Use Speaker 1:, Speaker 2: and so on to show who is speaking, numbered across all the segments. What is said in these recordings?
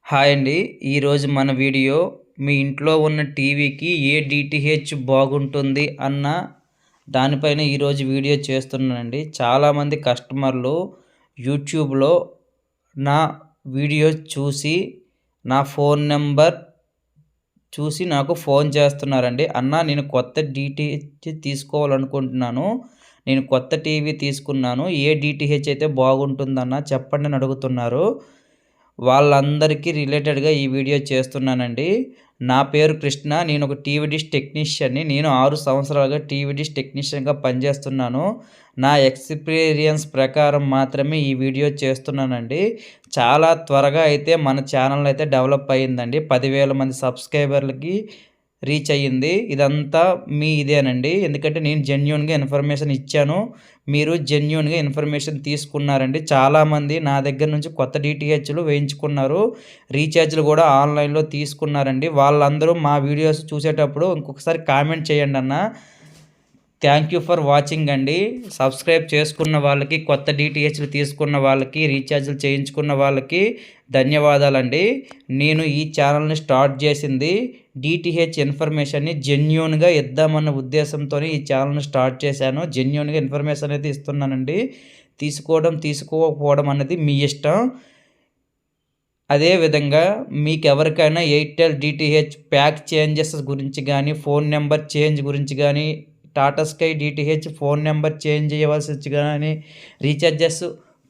Speaker 1: Hi అండి. ఈరోజు మన వీడియో మీ ఇంట్లో ఉన్న టీవీకి ఏ డీటీహెచ్ బాగుంటుంది అన్న దానిపైన ఈరోజు వీడియో చేస్తున్నానండి. చాలామంది కస్టమర్లు యూట్యూబ్‌లో నా వీడియో చూసి నా ఫోన్ నంబర్ చూసి నాకు ఫోన్ చేస్తున్నారండి. "అన్నా నేను కొత్త డీటీహెచ్ తీసుకోవాలనుకుంటున్నాను. నేను కొత్త టీవీ తీసుకున్నాను. ఏ డీటీహెచ్ అయితే బాగుంటుందన్నా చెప్పండి" అని అడుగుతున్నారు. వాళ్ళందరికీ రిలేటెడ్‌గా ఈ వీడియో చేస్తున్నానండి. నా పేరు కృష్ణ. నేను ఒక టీవీ డిష్ టెక్నీషియన్‌ని. నేను 6 సంవత్సరాలుగా టీవీ డిష్ టెక్నీషియన్‌గా పనిచేస్తున్నాను. నా ఎక్స్‌పీరియన్స్ ప్రకారం మాత్రమే ఈ వీడియో చేస్తున్నానండి. చాలా త్వరగా అయితే మన ఛానల్ అయితే డెవలప్ అయిందండి. 10,000 మంది సబ్స్క్రైబర్లకి రీచ్ అయ్యింది. ఇదంతా మీ ఇదేనండి. ఎందుకంటే నేను జెన్యూన్‌గా ఇన్ఫర్మేషన్ ఇచ్చాను. మీరు జెన్యూన్‌గా ఇన్ఫర్మేషన్ తీసుకున్నారండి. చాలామంది నా దగ్గర నుంచి కొత్త డీటీహెచ్‌లు వేయించుకున్నారు. రీచార్జ్‌లు కూడా ఆన్‌లైన్‌లో తీసుకున్నారండి. వాళ్ళందరూ మా వీడియోస్ చూసేటప్పుడు ఇంకొకసారి కామెంట్ చేయండన్నా. థ్యాంక్ యూ ఫర్ వాచింగ్ అండి. సబ్స్క్రైబ్ చేసుకున్న వాళ్ళకి, కొత్త డీటీహెచ్‌లు తీసుకున్న వాళ్ళకి, రీఛార్జ్‌లు చేయించుకున్న వాళ్ళకి ధన్యవాదాలండి. నేను ఈ ఛానల్‌ని స్టార్ట్ చేసింది డీటీహెచ్ ఇన్ఫర్మేషన్‌ని జెన్యూన్‌గా ఇద్దామన్న ఉద్దేశంతోనే ఈ ఛానల్‌ని స్టార్ట్ చేశాను. జెన్యూన్‌గా ఇన్ఫర్మేషన్ అయితే ఇస్తున్నానండి. తీసుకోవడం, తీసుకోకపోవడం అన్నది మీ ఇష్టం. అదే విధంగా మీకెవరికైనా ఎయిర్టెల్ డీటీహెచ్ ప్యాక్ చేంజెస్ గురించి గానీ, ఫోన్ నంబర్ చేంజ్ గురించి గానీ, Tata Sky DTH phone number change చేయవలసి గానీ, రీచార్జెస్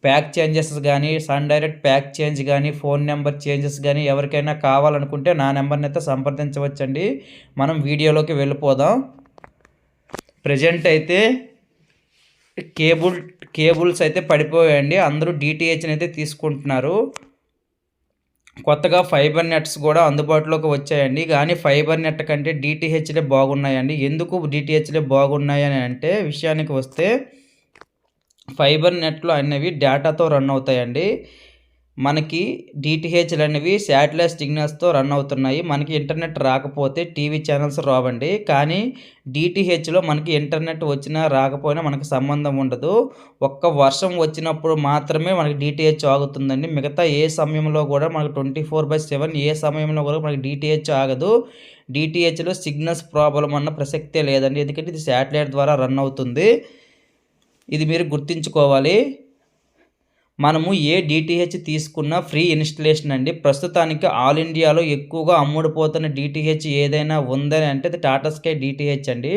Speaker 1: ప్యాక్ చేంజెస్ గానీ, సన్ డైరెక్ట్ ప్యాక్ చేంజ్ గానీ, ఫోన్ నంబర్ చేంజెస్ గానీ ఎవరికైనా కావాలనుకుంటే నా నంబర్‌నైతే సంప్రదించవచ్చండి. మనం వీడియోలోకి వెళ్ళిపోదాం. ప్రెజెంట్ అయితే కేబుల్స్ అయితే పడిపోయాయండి. అందరూ డీటీహెచ్‌నైతే తీసుకుంటున్నారు. కొత్తగా ఫైబర్ నెట్స్ కూడా అందుబాటులోకి వచ్చాయండి. కానీ ఫైబర్ నెట్ కంటే డీటీహెచ్‌లే బాగున్నాయండి. ఎందుకు డీటీహెచ్‌లే బాగున్నాయని అంటే విషయానికి వస్తే ఫైబర్ నెట్‌లు అనేవి డేటాతో రన్ అవుతాయండి. మనకి డీటీహెచ్‌లు అనేవి శాటిలైట్ సిగ్నల్స్‌తో రన్ అవుతున్నాయి. మనకి ఇంటర్నెట్ రాకపోతే టీవీ ఛానల్స్ రావండి. కానీ డీటీహెచ్‌లో మనకి ఇంటర్నెట్ వచ్చినా రాకపోయినా మనకు సంబంధం ఉండదు. ఒక్క వర్షం వచ్చినప్పుడు మాత్రమే మనకి డీటీహెచ్ ఆగుతుందండి. మిగతా ఏ సమయంలో కూడా మనకు 24/7 ఏ సమయంలో కూడా మనకి డీటీహెచ్ ఆగదు. డీటీహెచ్‌లో సిగ్నల్స్ ప్రాబ్లమ్ అన్న ప్రసక్తే లేదండి. ఎందుకంటే ఇది శాటిలైట్ ద్వారా రన్ అవుతుంది. ఇది మీరు గుర్తుంచుకోవాలి. మనము ఏ డీటీహెచ్ తీసుకున్నా ఫ్రీ ఇన్‌స్టాలేషన్ అండి. ప్రస్తుతానికి ఆల్ ఇండియాలో ఎక్కువగా అమ్ముడుపోతున్న డీటీహెచ్ ఏదైనా ఉందని అంటే అది టాటా స్కై డీటీహెచ్ అండి.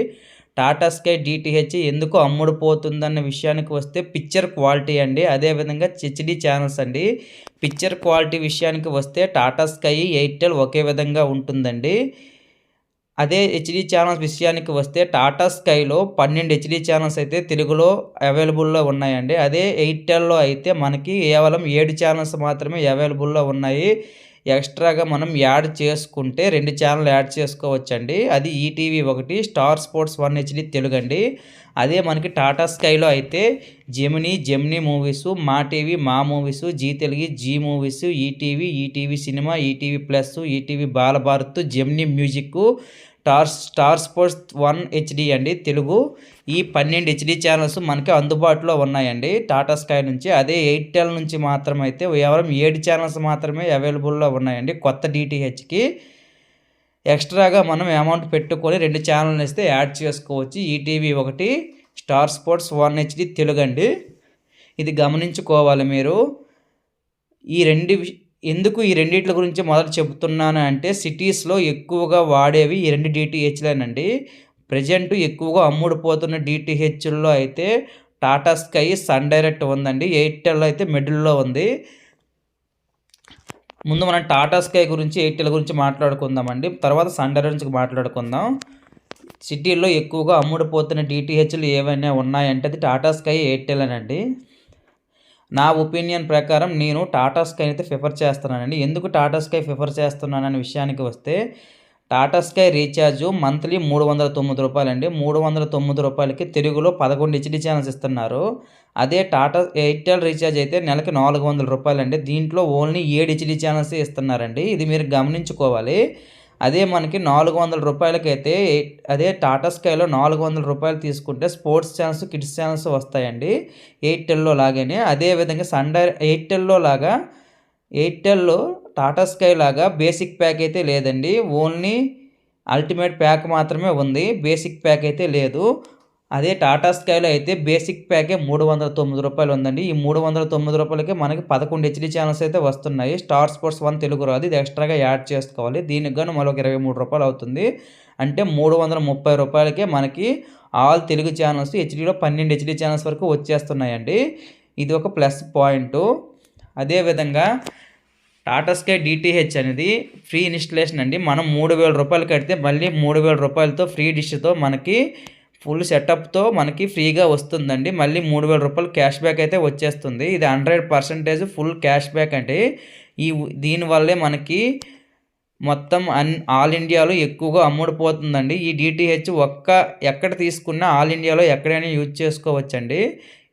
Speaker 1: టాటా స్కై డీటీహెచ్ ఎందుకు అమ్ముడుపోతుందన్న విషయానికి వస్తే పిక్చర్ క్వాలిటీ అండి. అదేవిధంగా హెచ్‌డీ ఛానల్స్ అండి. పిక్చర్ క్వాలిటీ విషయానికి వస్తే టాటా స్కై, ఎయిర్టెల్ ఒకే విధంగా ఉంటుందండి. అదే హెచ్‌డీ ఛానల్స్ విషయానికి వస్తే టాటా స్కైలో 12 హెచ్‌డీ ఛానల్స్ అయితే తెలుగులో అవైలబుల్‌లో ఉన్నాయండి. అదే ఎయిర్టెల్‌లో అయితే మనకి కేవలం 7 ఛానల్స్ మాత్రమే అవైలబుల్‌లో ఉన్నాయి. ఎక్స్‌ట్రాగా మనం యాడ్ చేసుకుంటే 2 ఛానెల్ యాడ్ చేసుకోవచ్చండి. అది ఈటీవీ ఒకటి, స్టార్ స్పోర్ట్స్ 1 హెచ్‌డీ తెలుగండి. అదే మనకి టాటా స్కైలో అయితే Gemini movies, Maa TV Maa movies, Zee Telugu Zee movies, ETV cinema, ETV plus, ETV Balabharat, Gemini music, star sports 1 HD అండి తెలుగు. ఈ 12 హెచ్‌డీ ఛానల్స్ మనకి అందుబాటులో ఉన్నాయండి టాటా స్కై నుంచి. అదే ఎయిర్టెల్ నుంచి మాత్రం అయితే కేవలం 7 ఛానల్స్ మాత్రమే అవైలబుల్‌లో ఉన్నాయండి కొత్త డీటీహెచ్‌కి. ఎక్స్‌ట్రాగా మనం అమౌంట్ పెట్టుకొని 2 ఛానెల్‌నిస్తే యాడ్ చేసుకోవచ్చు. ఈటీవీ ఒకటి, స్టార్ స్పోర్ట్స్ 1 హెచ్‌డీ తెలుగండి. ఇది గమనించుకోవాలి మీరు. ఈ రెండు ఎందుకు ఈ రెండిట్ల గురించి మొదట చెప్తున్నాను అంటే సిటీస్‌లో ఎక్కువగా వాడేవి ఈ 2 డీటీహెచ్‌లేనండి. ప్రెజెంట్ ఎక్కువగా అమ్ముడుపోతున్న డీటీహెచ్‌ల్లో అయితే టాటా స్కై, సన్ డైరెక్ట్ ఉందండి. ఎయిర్టెల్ అయితే మిడిల్‌లో ఉంది. ముందు మనం టాటా స్కై గురించి, ఎయిర్టెల్ గురించి మాట్లాడుకుందామండి. తర్వాత సన్ డైరెక్ట్ గురించి మాట్లాడుకుందాం. సిటీల్లో ఎక్కువగా అమ్ముడుపోతున్న డీటీహెచ్‌లు ఏవైనా ఉన్నాయంటే అది టాటా స్కై, ఎయిర్టెలేనండి. నా ఒపీనియన్ ప్రకారం నేను టాటా స్కైని అయితే ప్రిఫర్ చేస్తున్నానండి. ఎందుకు టాటా స్కై ప్రిఫర్ చేస్తున్నాననే విషయానికి వస్తే, టాటా స్కై రీఛార్జు మంత్లీ రూ. 309 అండి. రూ. 309కి తెలుగులో 11 హెచ్‌డీ ఛానెల్స్ ఇస్తున్నారు. అదే ఎయిర్టెల్ రీఛార్జ్ అయితే నెలకి రూ. 400 అండి. దీంట్లో ఓన్లీ 7 హెచ్‌డీ ఛానెల్సే ఇస్తున్నారండి. ఇది మీరు గమనించుకోవాలి. అదే మనకి రూ. 400కైతే అదే టాటా స్కైలో రూ. 400 తీసుకుంటే స్పోర్ట్స్ ఛానల్స్, కిడ్స్ ఛానల్స్ వస్తాయండి. ఎయిర్టెల్‌లో లాగానే. అదేవిధంగా ఎయిర్టెల్‌లో లాగా ఎయిర్టెల్‌లో టాటా స్కై లాగా బేసిక్ ప్యాక్ అయితే లేదండి. ఓన్లీ అల్టిమేట్ ప్యాక్ మాత్రమే ఉంది. బేసిక్ ప్యాక్ అయితే లేదు. అదే టాటా స్కైలో అయితే బేసిక్ ప్యాకే రూ. 309 ఉందండి. ఈ రూ. 309కే మనకి 11 హెచ్‌డీ ఛానెల్స్ అయితే వస్తున్నాయి. స్టార్ స్పోర్ట్స్ 1 తెలుగు రాదు. ఇది ఎక్స్ట్రాగా యాడ్ చేసుకోవాలి. దీనికి గాను మరొక రూ. 23 అవుతుంది. అంటే రూ. 330కే మనకి ఆల్ తెలుగు ఛానెల్స్ హెచ్‌డీలో 12 హెచ్‌డీ ఛానెల్స్ వరకు వచ్చేస్తున్నాయండి. ఇది ఒక ప్లస్ పాయింటు. అదేవిధంగా టాటా స్కై డీటీహెచ్ అనేది ఫ్రీ ఇన్‌స్టాలేషన్ అండి. మనం రూ. 3000 కడితే మళ్ళీ రూ. 3000తో ఫ్రీ డిష్‌తో మనకి ఫుల్ సెటప్‌తో మనకి ఫ్రీగా వస్తుందండి. మళ్ళీ రూ. 3000 క్యాష్ బ్యాక్ అయితే వచ్చేస్తుంది. ఇది 100% ఫుల్ క్యాష్ బ్యాక్ అండి. దీనివల్లే మనకి మొత్తం ఆల్ ఇండియాలో ఎక్కువగా అమ్ముడుపోతుందండి. ఈ డీటీహెచ్ ఎక్కడ తీసుకున్నా ఆల్ ఇండియాలో ఎక్కడైనా యూజ్ చేసుకోవచ్చండి.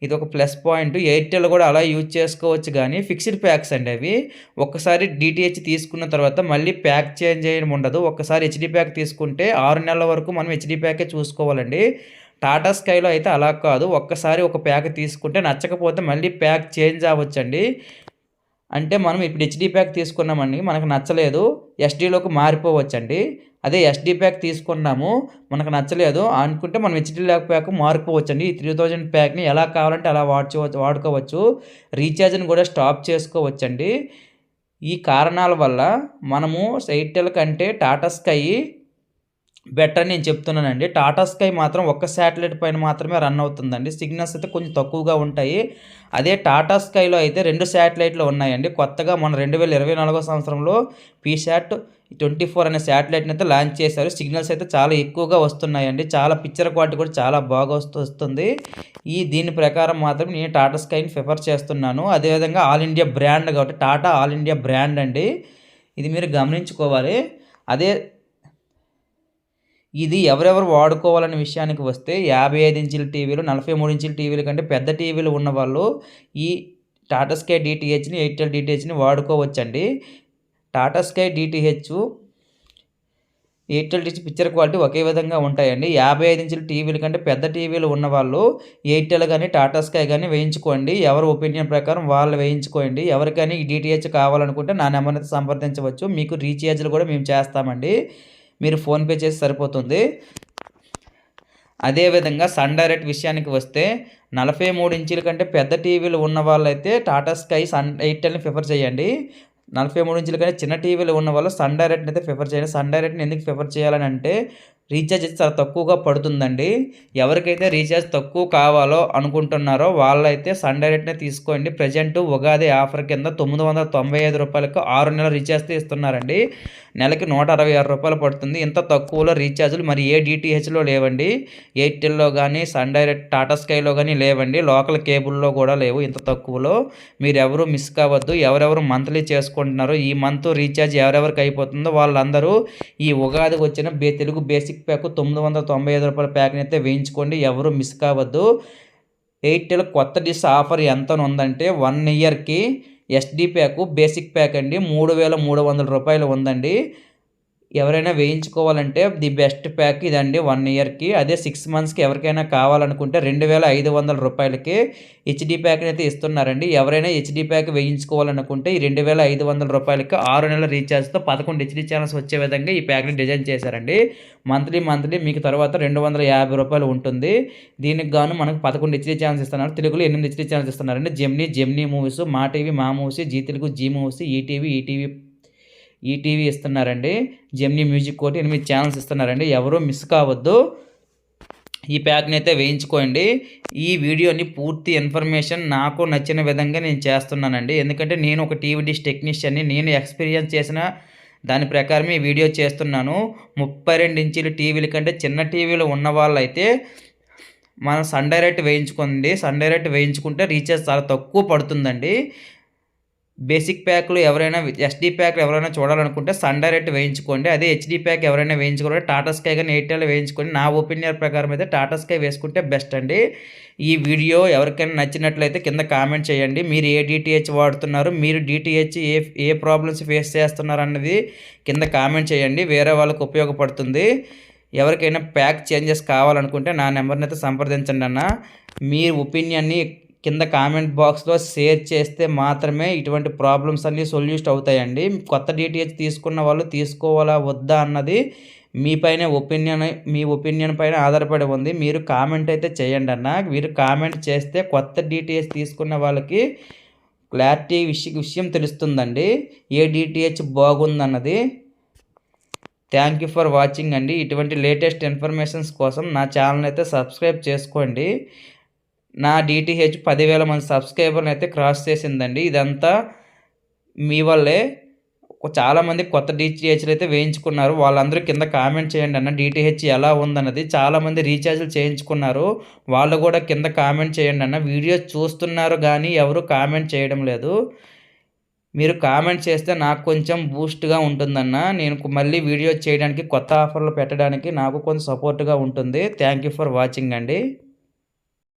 Speaker 1: ఇది ఒక ప్లస్ పాయింట్. ఎయిర్టెల్ కూడా అలా యూజ్ చేసుకోవచ్చు కానీ ఫిక్స్డ్ ప్యాక్స్ అండి అవి. ఒక్కసారి డీటీహెచ్ తీసుకున్న తర్వాత మళ్ళీ ప్యాక్ చేంజ్ చేయడం ఉండదు. ఒక్కసారి హెచ్‌డీ ప్యాక్ తీసుకుంటే 6 నెలల వరకు మనం హెచ్‌డీ ప్యాకే చూసుకోవాలండి. టాటా స్కైలో అయితే అలా కాదు. ఒక్కసారి ఒక ప్యాక్ తీసుకుంటే నచ్చకపోతే మళ్ళీ ప్యాక్ చేంజ్ అవ్వచ్చండి. అంటే మనం ఇప్పుడు హెచ్‌డీ ప్యాక్ తీసుకున్నామండి, మనకు నచ్చలేదు, ఎస్‌డీలోకి మారిపోవచ్చండి. అదే ఎస్‌డీ ప్యాక్ తీసుకున్నాము, మనకు నచ్చలేదు అనుకుంటే మనం హెచ్‌డీ ప్యాక్ మారిపోవచ్చండి. ఈ 3000 ప్యాక్‌ని ఎలా కావాలంటే అలా వాడుకోవచ్చు. రీఛార్జ్‌ని కూడా స్టాప్ చేసుకోవచ్చండి. ఈ కారణాల వల్ల మనము ఎయిర్టెల్ కంటే టాటా స్కై బెటర్ అని నేను చెప్తున్నానండి. టాటా స్కై మాత్రం ఒక్క శాటిలైట్ పైన మాత్రమే రన్ అవుతుందండి. సిగ్నల్స్ అయితే కొంచెం తక్కువగా ఉంటాయి. అదే టాటా స్కైలో అయితే 2 శాటిలైట్లు ఉన్నాయండి. కొత్తగా మన 2024 సంవత్సరంలో పీశాట్ 24 అనే శాటిలైట్‌ని అయితే లాంచ్ చేశారు. సిగ్నల్స్ అయితే చాలా ఎక్కువగా వస్తున్నాయండి. చాలా పిక్చర్ క్వాలిటీ కూడా చాలా బాగా వస్తుంది. దీని ప్రకారం మాత్రం నేను టాటా స్కైని ప్రిఫర్ చేస్తున్నాను. అదేవిధంగా ఆల్ ఇండియా బ్రాండ్ కాబట్టి టాటా ఆల్ ఇండియా బ్రాండ్ అండి. ఇది మీరు గమనించుకోవాలి. ఇది ఎవరెవరు వాడుకోవాలనే విషయానికి వస్తే 55 ఇంచుల టీవీలు, 43 ఇంచుల టీవీల కంటే పెద్ద టీవీలు ఉన్నవాళ్ళు ఈ టాటా స్కై డీటీహెచ్‌ని, ఎయిర్టెల్ డీటీహెచ్‌ని వాడుకోవచ్చండి. Tata Sky DTH, Airtel DTH picture quality ఒకే విధంగా ఉంటాయండి. 55 ఇంచుల టీవీల కంటే పెద్ద టీవీలు ఉన్నవాళ్ళు ఎయిర్టెల్ కానీ, టాటా స్కై కానీ వేయించుకోండి. ఎవరి ఒపీనియన్ ప్రకారం వాళ్ళు వేయించుకోండి. ఎవరికైనా ఈ డీటీహెచ్ కావాలనుకుంటే నా నెంబర్‌ని అయితే సంప్రదించవచ్చు. మీకు రీఛార్జ్‌లు కూడా మేము చేస్తామండి. మీరు ఫోన్‌పే చేస్తే సరిపోతుంది. అదేవిధంగా సన్ డైరెక్ట్ విషయానికి వస్తే 43 ఇంచుల కంటే పెద్ద టీవీలు ఉన్న వాళ్ళైతే టాటా స్కై, ఎయిర్టెల్‌ని ప్రిఫర్ చేయండి. 43 ఇంచుల కంటే చిన్న టీవీలు ఉన్నవాళ్ళు సన్ డైరెక్ట్‌ని అయితే ప్రిఫర్ చేయండి. సన్ డైరెక్ట్‌ని ఎందుకు ప్రిఫర్ చేయాలని అంటే రీఛార్జ్ అయితే చాలా తక్కువగా పడుతుందండి. ఎవరికైతే రీఛార్జ్ తక్కువ కావాలో అనుకుంటున్నారో వాళ్ళైతే సన్ డైరెక్ట్‌నే తీసుకోండి. ప్రెజెంట్ ఉగాది ఆఫర్ కింద రూ. 995కు 6 నెలల రీఛార్జ్‌తో ఇస్తున్నారండి. నెలకి రూ. 166 పడుతుంది. ఇంత తక్కువలో రీఛార్జ్‌లు మరి ఏ డీటీహెచ్‌లో లేవండి. ఎయిర్టెల్‌లో కానీ, సన్ డైరెక్ట్, టాటా స్కైలో కానీ లేవండి. లోకల్ కేబుల్‌లో కూడా లేవు ఇంత తక్కువలో. మీరెవరూ మిస్ కావద్దు. ఎవరెవరు మంత్లీ చేసుకుంటున్నారో ఈ మంత్ రీఛార్జ్ ఎవరెవరికి అయిపోతుందో వాళ్ళందరూ ఈ ఉగాదికి వచ్చిన తెలుగు బేసిక్ ప్యాక్ రూ. 995 ప్యాక్‌ని అయితే వేయించుకోండి. ఎవరు మిస్ కావద్దు. ఎయిర్టెల్ కొత్త డిష్ ఆఫర్ ఎంత ఉందంటే 1 ఇయర్‌కి ఎస్‌డీ ప్యాక్ బేసిక్ ప్యాక్ అండి రూ. 3300 ఉందండి. ఎవరైనా వేయించుకోవాలంటే ది బెస్ట్ ప్యాక్ ఇదండి 1 ఇయర్‌కి. అదే 6 మంత్స్‌కి ఎవరికైనా కావాలనుకుంటే రూ. 2500కి హెచ్‌డీ ప్యాక్‌ని అయితే ఇస్తున్నారండి. ఎవరైనా హెచ్‌డీ ప్యాక్ వేయించుకోవాలనుకుంటే ఈ రూ. 2500కి 6 నెలల రీఛార్జ్‌తో 11 హెచ్‌డీ ఛానల్స్ వచ్చే విధంగా ఈ ప్యాక్‌ని డిజైన్ చేశారండి. మంత్లీ మీకు తర్వాత రూ. 250 ఉంటుంది. దీనికి గాను మనకు 11 హెచ్‌డీ ఛానల్స్ ఇస్తున్నారు. తెలుగులో 8 హెచ్‌డీ ఛానల్స్ ఇస్తున్నారండి. Gemini movies, Maa TV Maa movies, Zee Telugu Zee movies, ETV ఇస్తున్నారండి. జెమినీ మ్యూజిక్ ఒకటి 8 ఛానల్స్ ఇస్తున్నారండి. ఎవరూ మిస్ కావద్దు. ఈ ప్యాక్‌ని అయితే వేయించుకోండి. ఈ వీడియోని పూర్తి ఇన్ఫర్మేషన్ నాకు నచ్చిన విధంగా నేను చేస్తున్నానండి. ఎందుకంటే నేను ఒక టీవీ డిష్ టెక్నీషియన్ని. నేను ఎక్స్పీరియన్స్ చేసిన దాని ప్రకారం ఈ వీడియో చేస్తున్నాను. 32 ఇంచుల టీవీల కంటే చిన్న టీవీలు ఉన్న వాళ్ళైతే మనం సన్ డైరెక్ట్ వేయించుకోండి. సన్ డైరెక్ట్ వేయించుకుంటే రీఛార్జ్ చాలా తక్కువ పడుతుందండి. బేసిక్ ప్యాక్‌లు ఎవరైనా, ఎస్‌డీ ప్యాక్‌లు ఎవరైనా చూడాలనుకుంటే సన్ డైరెక్ట్ వేయించుకోండి. అదే హెచ్‌డీ ప్యాక్ ఎవరైనా వేయించుకోవాలంటే టాటా స్కై గాని, ఎయిర్టెల్ వేయించుకోండి. నా ఒపీనియన్ ప్రకారం అయితే టాటా స్కై వేసుకుంటే బెస్ట్ అండి. ఈ వీడియో ఎవరికైనా నచ్చినట్లయితే కింద కామెంట్ చేయండి. మీరు ఏ డీటీహెచ్ వాడుతున్నారు? మీరు డీటీహెచ్ ఏ ప్రాబ్లమ్స్ ఫేస్ చేస్తున్నారు అన్నది కింద కామెంట్ చేయండి. వేరే వాళ్ళకి ఉపయోగపడుతుంది. ఎవరికైనా ప్యాక్ చేంజెస్ కావాలనుకుంటే నా నెంబర్‌ని అయితే సంప్రదించండి అన్న. మీ ఒపీనియన్‌ని కింద కామెంట్ బాక్స్‌లో షేర్ చేస్తే మాత్రమే ఇటువంటి ప్రాబ్లమ్స్ అన్నీ సొల్యూషన్ అవుతాయండి. కొత్త డీటీహెచ్ తీసుకున్న వాళ్ళు తీసుకోవాలా? వద్దా? అన్నది మీ ఒపీనియన్ పైన ఆధారపడి ఉంది. మీరు కామెంట్ అయితే చేయండన్న. మీరు కామెంట్ చేస్తే కొత్త డీటీహెచ్ తీసుకున్న వాళ్ళకి క్లారిటీ విషయం తెలుస్తుందండి. ఏ డీటీహెచ్ బాగుందన్నది. థ్యాంక్ యూ ఫర్ వాచింగ్ అండి. ఇటువంటి లేటెస్ట్ ఇన్ఫర్మేషన్స్ కోసం నా ఛానల్ అయితే సబ్స్క్రైబ్ చేసుకోండి. నా డీటీహెచ్ 10,000 మంది సబ్స్క్రైబర్‌ని అయితే క్రాస్ చేసిందండి. ఇదంతా మీ వల్లే. చాలామంది కొత్త డీటీహెచ్‌లు అయితే వేయించుకున్నారు. వాళ్ళందరూ కింద కామెంట్ చేయండి అన్న డీటీహెచ్ ఎలా ఉందన్నది. చాలామంది రీఛార్జ్‌లు చేయించుకున్నారు. వాళ్ళు కూడా కింద కామెంట్ చేయండి అన్న. వీడియోస్ చూస్తున్నారు గానీ ఎవరు కామెంట్ చేయడం లేదు. మీరు కామెంట్ చేస్తే నాకు కొంచెం బూస్ట్‌గా ఉంటుందన్న. నేను మళ్ళీ వీడియోస్ చేయడానికి, కొత్త ఆఫర్‌లు పెట్టడానికి నాకు కొంచెం సపోర్ట్‌గా ఉంటుంది. థ్యాంక్ యూ ఫర్ వాచింగ్ అండి.